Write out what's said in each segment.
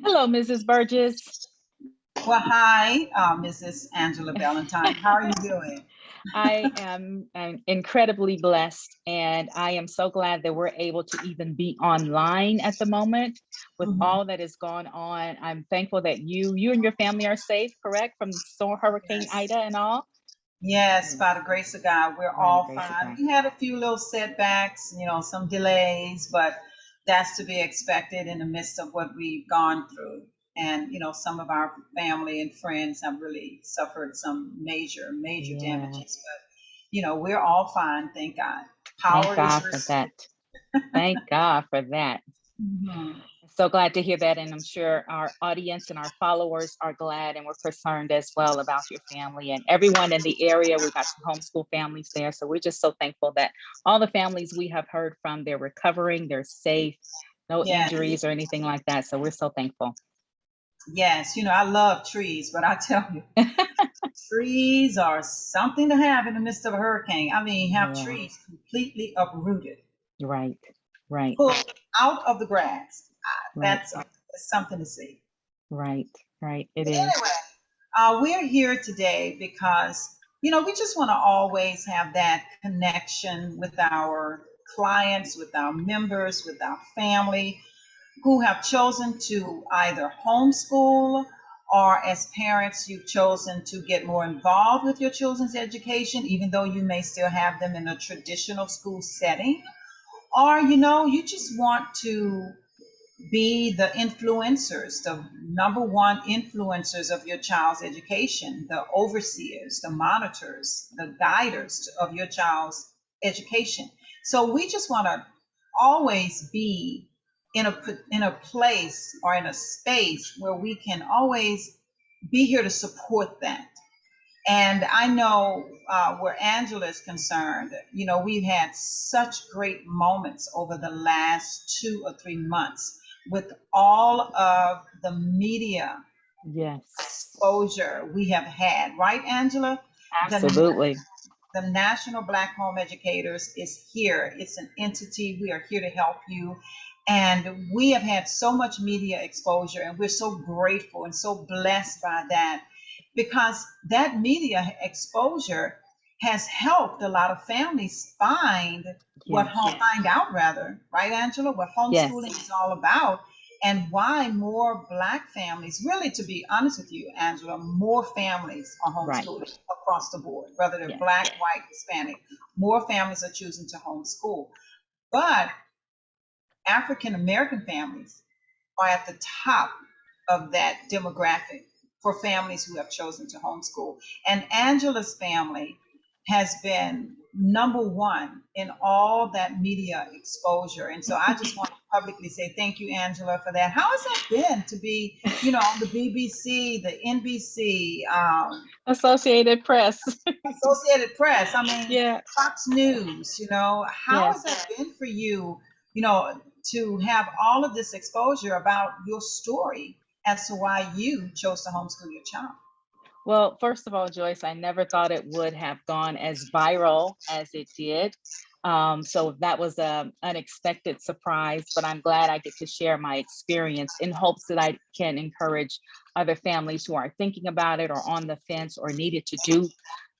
Hello, Mrs. Burgess. Well, hi, Mrs. Angela Valentine. How are you doing? I am incredibly blessed, and I am so glad that we're able to even be online at the moment with Mhm. all that is going on. I'm thankful that you and your family are safe, correct, from storm Hurricane Yes. Ida and all? Yes, Yes, by the grace of God, we're by the all grace of fine. God. We had a few little setbacks, some delays, but that's to be expected in the midst of what we've gone through. And, some of our family and friends have really suffered some major, major damages. Yes, But, we're all fine, thank God. thank Power is God for restored. that. Thank God for that. Mhm. So glad to hear that, and I'm sure our audience and our followers are glad, and we're concerned as well about your family and everyone in the area. We've got some homeschool families there, so we're just so thankful that all the families we have heard from, they're recovering, they're safe, no Yes. injuries or anything like that. So we're so thankful. Yes, I love trees, but I tell you, trees are something to have in the midst of a hurricane. I mean, have Yeah, trees completely uprooted, right, right, pulled out of the grass. right, That's something to see. right, right. It But is. anyway, we're here today because, we just want to always have that connection with our clients, with our members, with our family who have chosen to either homeschool or as parents, you've chosen to get more involved with your children's education, even though you may still have them in a traditional school setting. Or, you just want to be the influencers, the number one influencers of your child's education, the overseers, the monitors, the guiders of your child's education. So we just want to always be in a place or in a space where we can always be here to support that. And I know where Angela is concerned, we've had such great moments over the last 2 or 3 months with all of the media Yes, exposure we have had, right, Angela? The, absolutely. the National Black Home Educators is here. It's an entity. We are here to help you. And we have had so much media exposure, and we're so grateful and so blessed by that because that media exposure has helped a lot of families Yes, find out rather, right, Angela, what homeschooling yes, is all about and why more Black families, really, to be honest with you, Angela, more families are right. homeschooling across the board, whether they're Yes, Black, white, Hispanic. More families are choosing to homeschool. But African American families are at the top of that demographic for families who have chosen to homeschool. And Angela's family has been number one in all that media exposure. And so I just want to publicly say thank you, Angela, for that. How has that been to be, on the BBC, the NBC, Associated Press. Associated Press, I mean, Yeah, Fox News, how has yes. that been for you, to have all of this exposure about your story as to why you chose to homeschool your child? Well, first of all, Joyce, I never thought it would have gone as viral as it did. So that was an unexpected surprise, but I'm glad I get to share my experience in hopes that I can encourage other families who are thinking about it or on the fence or needed to do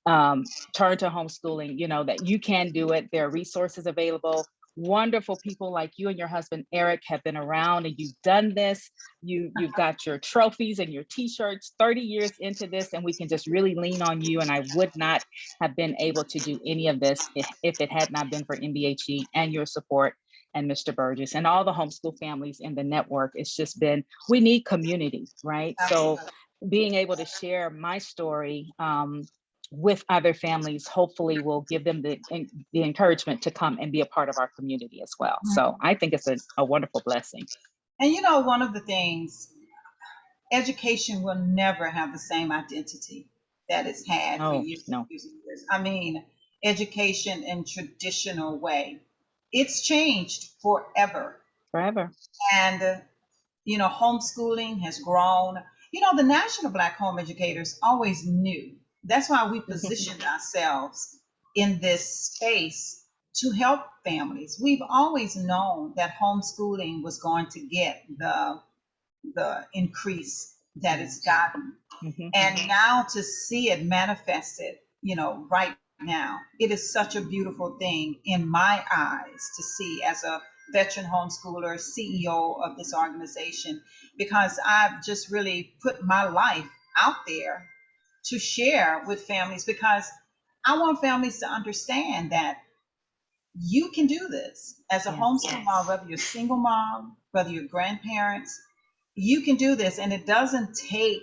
turn to homeschooling, that you can do it. There are resources available. Wonderful people like you and your husband Eric have been around and you've done this. You've got your trophies and your t-shirts 30 years into this, and we can just really lean on you. And I would not have been able to do any of this if it had not been for NBHE and your support and Mr. Burgess and all the homeschool families in the network. It's just been, we need community, right? So Absolutely. being able to share my story with other families hopefully will give them the encouragement to come and be a part of our community as well. So I think it's a wonderful blessing. And one of the things, education will never have the same identity that it's had for Oh, years and no, years and years. I mean, education in traditional way, it's changed forever. forever. And homeschooling has grown. The National Black Home Educators always knew. That's why we positioned ourselves in this space to help families. We've always known that homeschooling was going to get the increase that it's gotten. Mhm. And now to see it manifested, right now, it is such a beautiful thing in my eyes to see as a veteran homeschooler, CEO of this organization, because I've just really put my life out there to share with families, because I want families to understand that you can do this as a Yes. homeschool mom, whether you're a single mom, whether you're grandparents, you can do this. And it doesn't take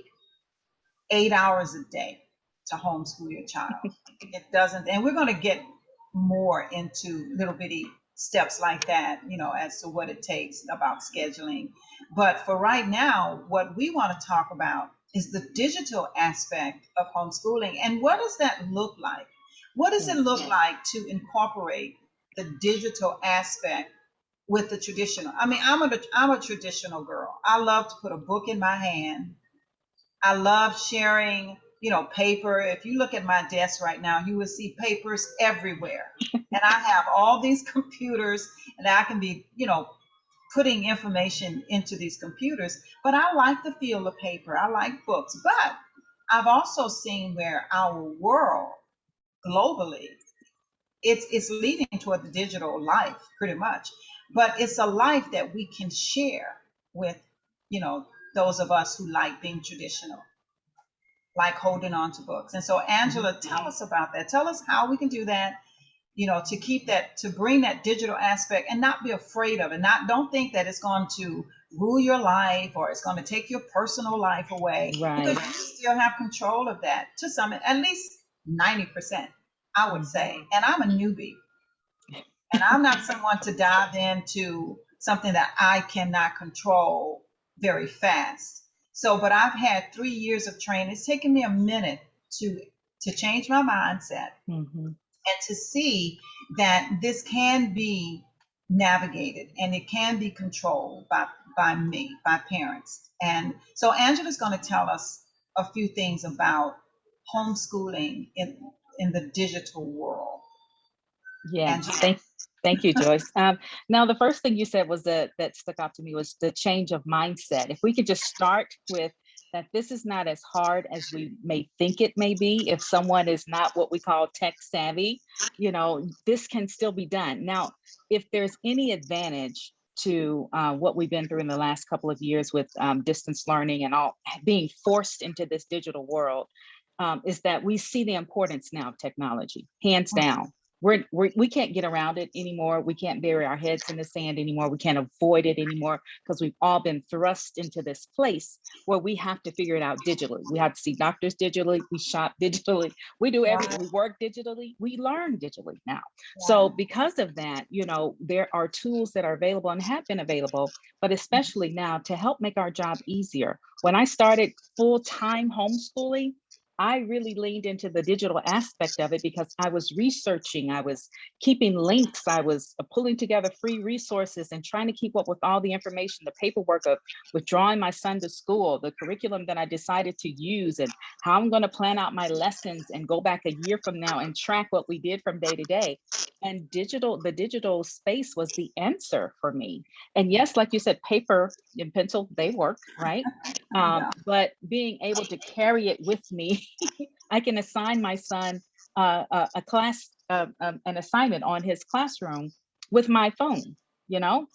8 hours a day to homeschool your child. It doesn't. And we're going to get more into little bitty steps like that, as to what it takes about scheduling. But for right now, what we want to talk about is the digital aspect of homeschooling. And what does that look like? What does it look like to incorporate the digital aspect with the traditional? I mean, I'm a traditional girl. I love to put a book in my hand. I love sharing, paper. If you look at my desk right now, you will see papers everywhere. And I have all these computers, and I can be, putting information into these computers. But I like the feel of paper. I like books. But I've also seen where our world globally, it's leading toward the digital life pretty much. But it's a life that we can share with, you know, those of us who like being traditional, like holding on to books. And so, Angela, tell us about that. Tell us how we can do that, to keep that, to bring that digital aspect and not be afraid of it. Don't think that it's going to rule your life or it's going to take your personal life away, Right. because you still have control of that to some, at least 90%, I would say. And I'm a newbie, and I'm not someone to dive into something that I cannot control very fast. So, but I've had 3 years of training. It's taken me a minute to change my mindset Mhm. and to see that this can be navigated and it can be controlled by me, by parents. And so Angela's going to tell us a few things about homeschooling in the digital world. Yeah. Angela. Thank you, Joyce. Now, the first thing you said was that stuck out to me was the change of mindset. If we could just start with that, this is not as hard as we may think it may be. If someone is not what we call tech savvy, this can still be done. Now, if there's any advantage to what we've been through in the last couple of years with distance learning and all being forced into this digital world, is that we see the importance now of technology, hands down. We can't get around it anymore. We can't bury our heads in the sand anymore. We can't avoid it anymore, because we've all been thrust into this place where we have to figure it out digitally. We have to see doctors digitally. We shop digitally. We do everything. We work digitally. We learn digitally now. So because of that, there are tools that are available and have been available, but especially now to help make our job easier. When I started full-time homeschooling, I really leaned into the digital aspect of it because I was researching, I was keeping links, I was pulling together free resources and trying to keep up with all the information, the paperwork of withdrawing my son to school, the curriculum that I decided to use, and how I'm going to plan out my lessons and go back a year from now and track what we did from day to day. And the digital space was the answer for me. And yes, like you said, paper and pencil, they work, right? But being able to carry it with me, I can assign my son a class, an assignment on his classroom with my phone.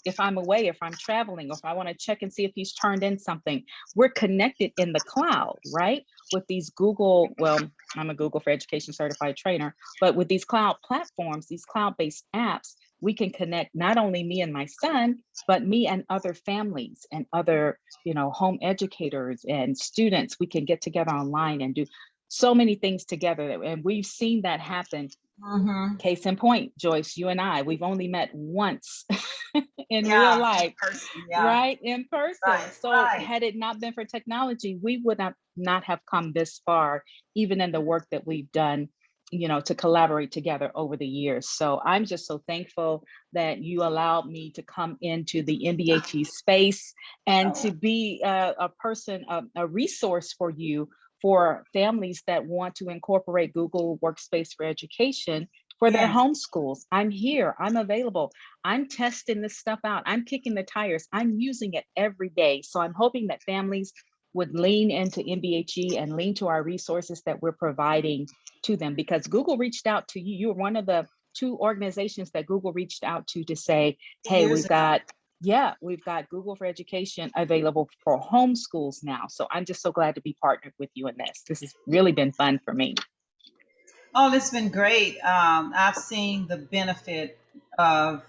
If I'm away, if I'm traveling, or if I want to check and see if he's turned in something, we're connected in the cloud, right? With these Google, well, I'm a Google for Education certified trainer, but with these cloud platforms, these cloud-based apps, we can connect not only me and my son, but me and other families and other, home educators and students. We can get together online and do so many things together. And we've seen that happen. Case in point, Joyce, you and I, we've only met once in real life, right? In person. So had it not been for technology, we would not have come this far, even in the work that we've done, to collaborate together over the years. So I'm just so thankful that you allowed me to come into the NBHE space and to be a person, a resource for you, for families that want to incorporate Google Workspace for Education for their Yes. homeschools. I'm here, I'm available. I'm testing this stuff out. I'm kicking the tires. I'm using it every day. So I'm hoping that families would lean into NBHE and lean to our resources that we're providing to them, because Google reached out to you. You were one of the two organizations that Google reached out to say, hey, Years ago. we've got Google for Education available for homeschools now. So I'm just so glad to be partnered with you in this. This has really been fun for me. Oh, it's been great. I've seen the benefit of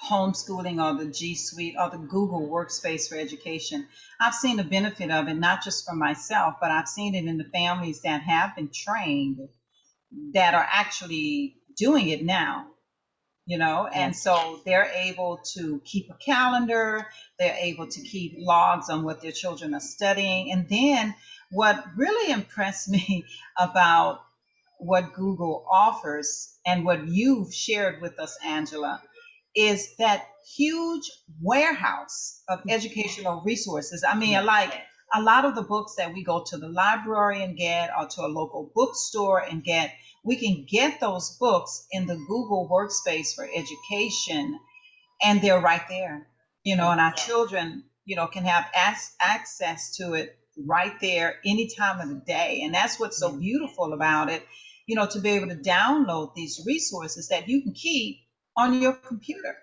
homeschooling or the G Suite or the Google Workspace for Education. I've seen the benefit of it, not just for myself, but I've seen it in the families that have been trained that are actually doing it now. And Yes. so they're able to keep a calendar, they're able to keep logs on what their children are studying. And then what really impressed me about what Google offers and what you've shared with us, Angela, is that huge warehouse of educational resources. I mean, Yes. like a lot of the books that we go to the library and get or to a local bookstore and get, we can get those books in the Google Workspace for Education, and they're right there, Yes. and our children, can have access to it right there any time of the day. And that's what's so Yes. beautiful about it, to be able to download these resources that you can keep on your computer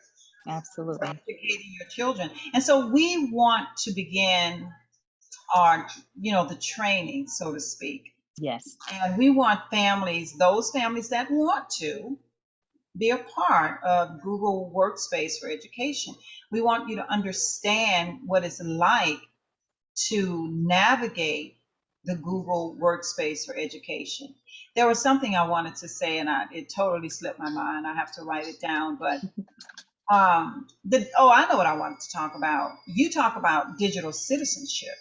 for Absolutely. educating your children. And so we want to begin our, the training, so to speak. Yes. And we want those families that want to be a part of Google Workspace for Education. We want you to understand what it's like to navigate the Google Workspace for Education. There was something I wanted to say, and it totally slipped my mind. I have to write it down. But I know what I wanted to talk about. You talk about digital citizenship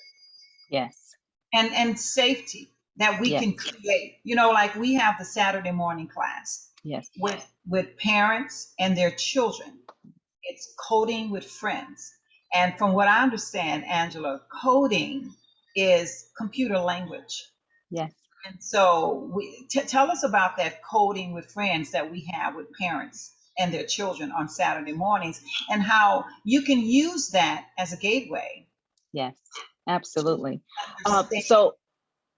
Yes. and safety that we Yes. can create. Like we have the Saturday morning class Yes. with parents and their children. It's coding with friends. And from what I understand, Angela, coding is computer language. Yes. And so tell us about that coding with friends that we have with parents and their children on Saturday mornings, and how you can use that as a gateway Yes. to Absolutely. understand, So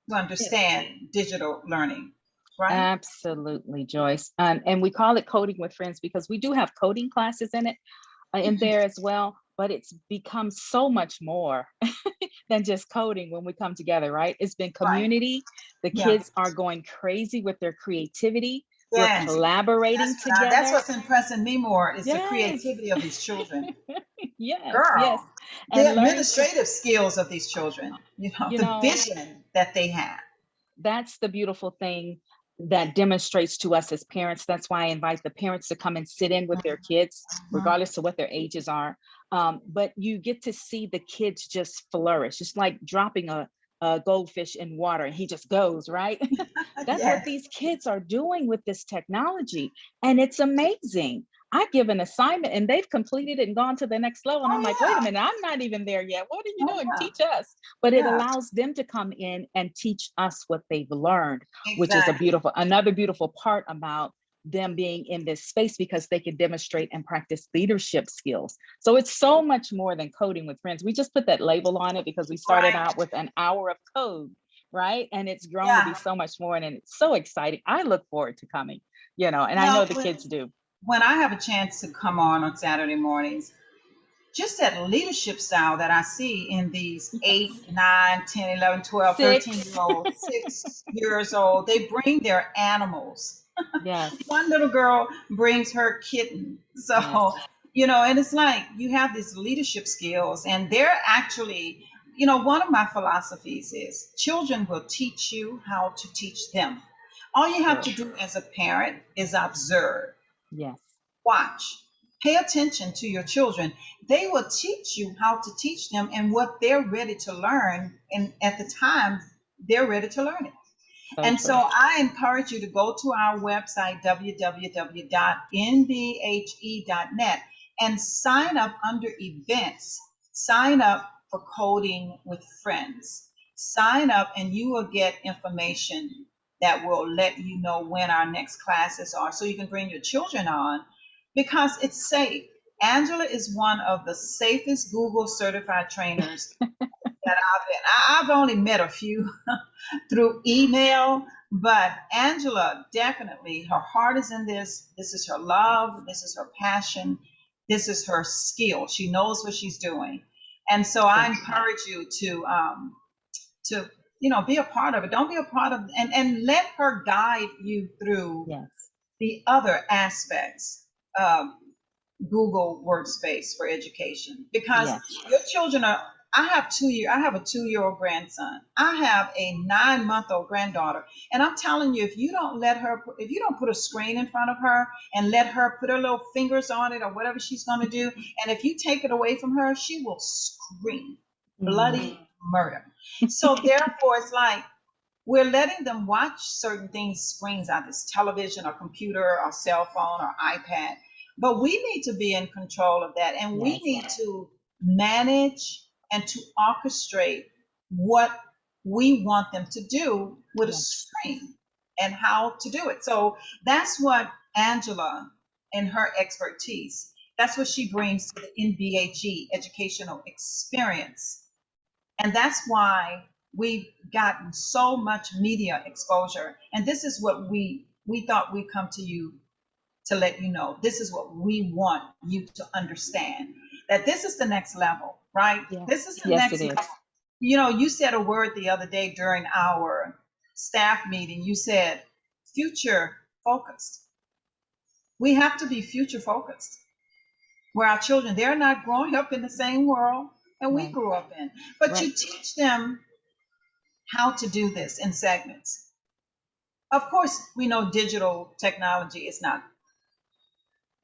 to understand digital learning, right? absolutely, Joyce. And we call it Coding with Friends because we do have coding classes in there as well, but it's become so much more than just coding when we come together, right? It's been Right. community. The Yeah. kids are going crazy with their creativity. We're Yes. collaborating That's together. what's impressing me more is the Yes. creativity of these children. Yes, yes. Girl, the And learning to, administrative skills of these children, you the know, vision that they have. that's the beautiful thing that demonstrates to us as parents. That's why I invite the parents to come and sit in with their kids, Mhm. regardless of what their ages are. But you get to see the kids just flourish. It's like dropping a goldfish in water and he just goes, right? That's what Yes. these kids are doing with this technology. And it's amazing. I give an assignment and they've completed it and gone to the next level. And I'm like, Oh wait a yeah. minute, I'm not even there yet. What are you Oh doing? yeah. Teach us. But it Yeah. allows them to come in and teach us what they've learned, which is Exactly. another beautiful part about them being in this space, because they can demonstrate and practice leadership skills. So it's so much more than coding with friends. We just put that label on it because we started Right. out with an hour of code, right? And it's grown to be Yeah. so much more, and it's so exciting. I look forward to coming, and I know Well, the kids do. when I have a chance to come on Saturday mornings, just that leadership style that I see in these 8, 9, 10, 11, 12, 13 6. year olds, 6 years old, they bring their animals. Yes. One little girl brings her kitten. Yes. So, and it's like you have these leadership skills, and they're actually, one of my philosophies is children will teach you how to teach them. All you have True. to do as a parent is observe, Yes. watch, pay attention to your children. They will teach you how to teach them and what they're ready to learn, and at the time they're ready to learn it. So And so true. I encourage you to go to our website, www.nbhe.net, and sign up under events. Sign up for Coding with Friends. Sign up and you will get information that will let you know when our next classes are, so you can bring your children on, because it's safe. Angela is one of the safest Google certified trainers that I've been. I've only met a few through email, but Angela definitely, her heart is in this. This is her love. This is her passion. This is her skill. She knows what she's doing. And so I encourage you to be a part of it. Don't be a part of, and let her guide you through Yes. the other aspects of Google Workspace for education, because Yes. your children are. I have a 2-year-old grandson. I have a 9-month-old granddaughter, and I'm telling you, if you don't put a screen in front of her and let her put her little fingers on it or whatever she's going to do, and if you take it away from her, she will scream bloody murder. So therefore, it's like, we're letting them watch certain things, screens on this television or computer or cell phone or iPad. But we need to be in control of that. And we need to manage and to orchestrate what we want them to do with a screen and how to do it. So that's what Angela and her expertise, that's what she brings to the NBHE educational experience. And that's why we've gotten so much media exposure. And this is what we thought we'd come to you to let you know. This is what we want you to understand, that this is the next level, right? Yes. This is the Yes, next it is. level. You said a word the other day during our staff meeting. You said future focused. We have to be future focused, where our children, they're not growing up in the same world and we grew up in. But you teach them how to do this in segments. Of course, we know digital technology is not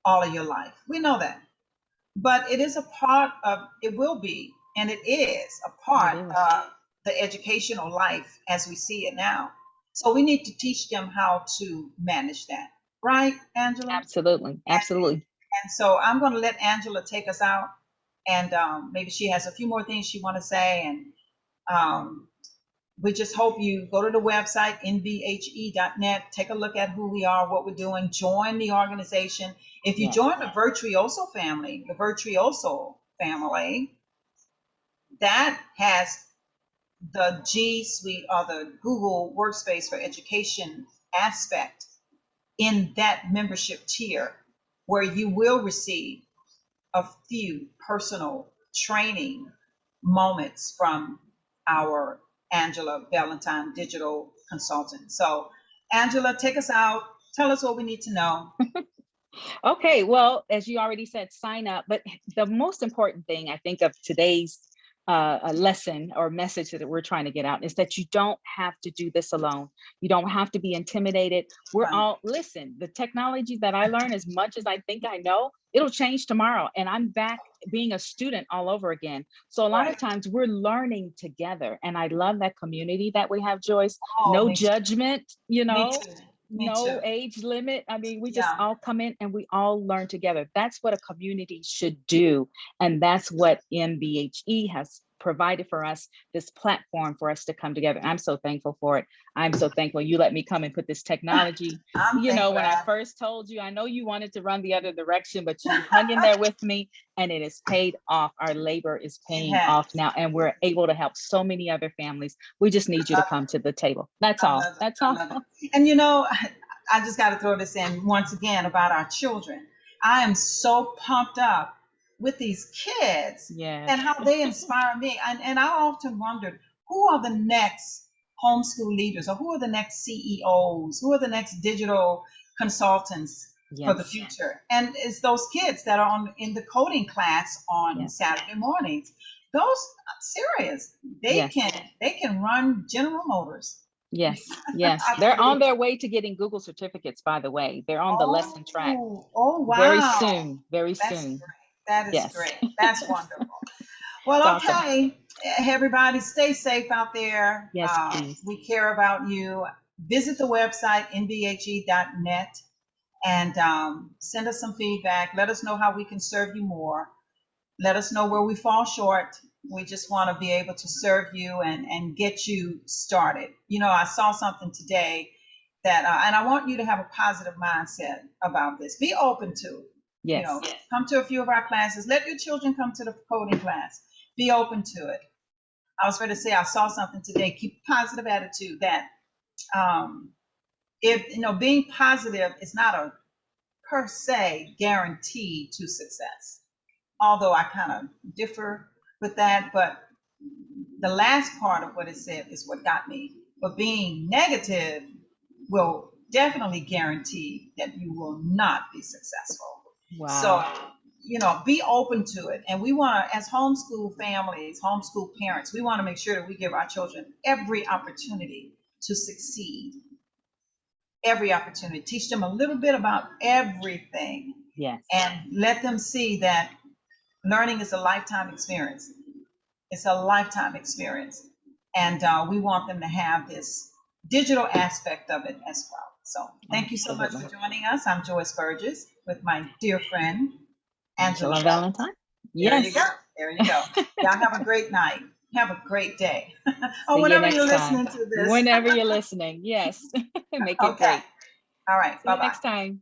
all of your life. We know that. But it is a part of, it will be, and it is a part of the educational life as we see it now. So we need to teach them how to manage that. Right, Angela? Absolutely. Absolutely. And so I'm going to let Angela take us out, and maybe she has a few more things she want to say. And we just hope you go to the website, nbhe.net, take a look at who we are, what we're doing, join the organization. If you join the Virtuoso family, that has the G Suite or the Google Workspace for Education aspect in that membership tier, where you will receive a few personal training moments from our Angela Valentine digital consultant. So Angela, take us out. Tell us what we need to know. Okay, well, as you already said, sign up. But the most important thing I think of today's a lesson or message that we're trying to get out is that you don't have to do this alone. You don't have to be intimidated. We're all, listen, the technology that I learn, as much as I think I know, it'll change tomorrow. And I'm back being a student all over again. So a lot of times we're learning together. And I love that community that we have, Joyce. No judgment, no age limit. I mean, we just all come in and we all learn together. That's what a community should do. And that's what NBHE has provided for us, this platform for us to come together. I'm so thankful for it. I'm so thankful you let me come and put this technology. When I first told you, I know you wanted to run the other direction, but you hung in there with me, and it is paid off. Our labor is paying off now, and we're able to help so many other families. We just need you to come to the table. That's all. That's all. And I just got to throw this in once again about our children. I am so pumped up with these kids and how they inspire me. And I often wondered, who are the next homeschool leaders, or who are the next CEOs? Who are the next digital consultants for the future? And it's those kids that are in the coding class on Saturday mornings. Those, serious, they can run General Motors. Yes. They're on their way to getting Google certificates, by the way. They're on the lesson track. Oh, wow. Very soon. Great. That is great. That's wonderful. Well, okay. Awesome. Everybody stay safe out there. Yes, please. We care about you. Visit the website, nbhe.net, and send us some feedback. Let us know how we can serve you more. Let us know where we fall short. We just want to be able to serve you and get you started. I saw something today that, and I want you to have a positive mindset about this. Be open to it. You know, Yes. come to a few of our classes. Let your children come to the coding class. Be open to it. I was going to say, I saw something today. Keep a positive attitude. That if being positive is not a per se guarantee to success. Although I kind of differ with that, but the last part of what it said is what got me. But being negative will definitely guarantee that you will not be successful. Wow. So, be open to it. And we want to, as homeschool families, homeschool parents, we want to make sure that we give our children every opportunity to succeed. Every opportunity. Teach them a little bit about everything. Yes. And let them see that learning is a lifetime experience. It's a lifetime experience. And we want them to have this digital aspect of it as well. So thank you so much for joining us. I'm Joyce Burgess with my dear friend, Angela Valentine. Yes. There you go. Y'all have a great night. Have a great day. Whenever you're listening to this. Whenever you're listening. Yes. Make it great. All right. See you Bye-bye. next time.